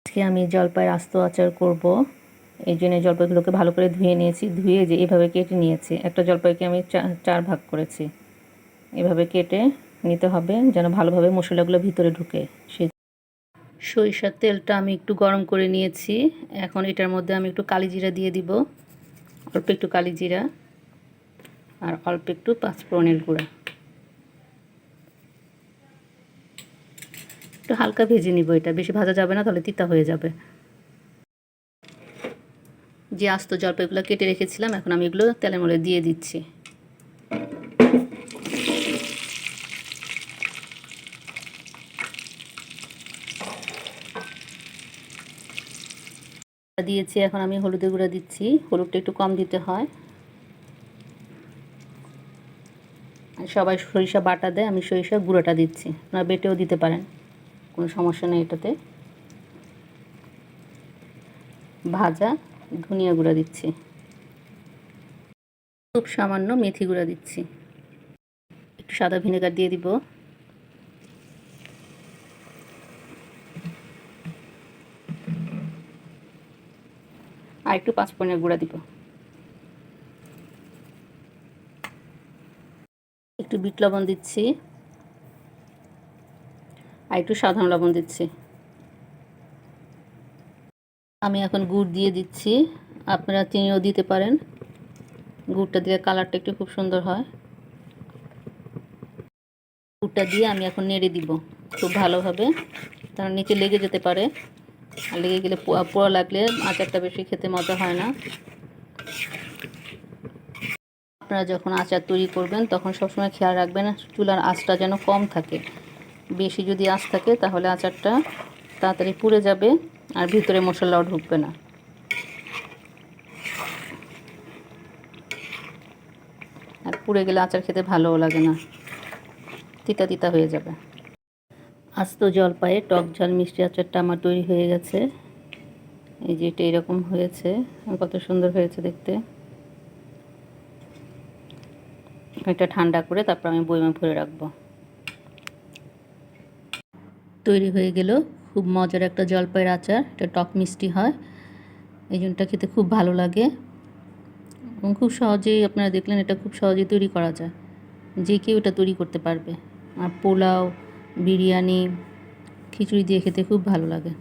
আজকে আমি জলপাইয়ের আস্ত আচার করব। এই জন্য জলপাইগুলোকে ভালো করে ধুয়ে নিয়েছি। ধুয়ে যে এভাবে কেটে নিয়েছি। একটা জলপাইকে আমি চার ভাগ করেছি। এভাবে কেটে নিতে হবে যেন ভালোভাবে মশলাগুলো ভিতরে ঢুকে। সরিষার তেলটা আমি একটু গরম করে নিয়েছি। এখন এটার মধ্যে আমি একটু কালিজিরা দিয়ে দিব, অল্প একটু কালিজিরা আর অল্প একটু পাঁচফোড়নের গুঁড়া। একটু হালকা ভেজে নিব, এটা বেশি ভাজা যাবে না, তাহলে তিতা হয়ে যাবে। যে আস্ত জলপাইগুলো কেটে রেখেছিলাম এখন আমি এগুলো তেলের মধ্যে দিয়ে দিচ্ছি। দিয়েছি, এখন আমি হলুদের গুঁড়া দিচ্ছি। হলুদটা একটু কম দিতে হয়। সবাই সরিষা বাটা দেয়, আমি সরিষা গুঁড়োটা দিচ্ছি। আপনারা বেটেও দিতে পারেন, কোনো সমস্যা নেই এটাতে। ভাজা ধনিয়া গুঁড়া দিচ্ছি, খুব সামান্য মেথি গুঁড়া দিচ্ছি, একটু সাদা ভিনেগার দিয়ে দিব, আর একটু পাঁচফোড়নের গুঁড়া দিব, একটু বিট লবণ দিচ্ছি, আর একটু সাধারণ লবণ দিচ্ছি। আমি এখন গুড় দিয়ে দিচ্ছি, আপনারা চিনিও দিতে পারেন। গুড়টা দিলে কালারটা একটু খুব সুন্দর হয়। গুড়টা দিয়ে আমি এখন নেড়ে দিব খুব ভালোভাবে, তার নিচে লেগে যেতে পারে, আর লেগে গেলে পোড়া লাগলে আচারটা বেশি খেতে মজা হয় না। আপনারা যখন আচার তৈরি করবেন তখন সবসময় খেয়াল রাখবেন চুলার আঁচটা যেন কম থাকে। বেশি যদি আঁচ থাকে তাহলে আচারটা তাড়াতাড়ি পুড়ে যাবে আর ভিতরে মশলাও ঢুকবে না। আর পুড়ে গেলে আচার খেতে ভালোও লাগে না, তিতা তিতা হয়ে যাবে। আস্ত জলপাইয়ে টক ঝাল মিষ্টি আচারটা আমার তৈরি হয়ে গেছে। এই যে এটা এরকম হয়েছে, কত সুন্দর হয়েছে দেখতে। এটা ঠান্ডা করে তারপর আমি বয়মে ভরে রাখবো। তৈরি হয়ে গেল খুব মজার একটা জলপাইয়ের আচার। এটা টক মিষ্টি হয়, এই জন্যটা খেতে খুব ভালো লাগে এবং খুব সহজেই আপনারা দেখলেন এটা খুব সহজেই তৈরি করা যায়, যে কেউ এটা তৈরি করতে পারবে। আর পোলাও, বিরিয়ানি, খিচুড়ি দিয়ে খেতে খুব ভালো লাগে।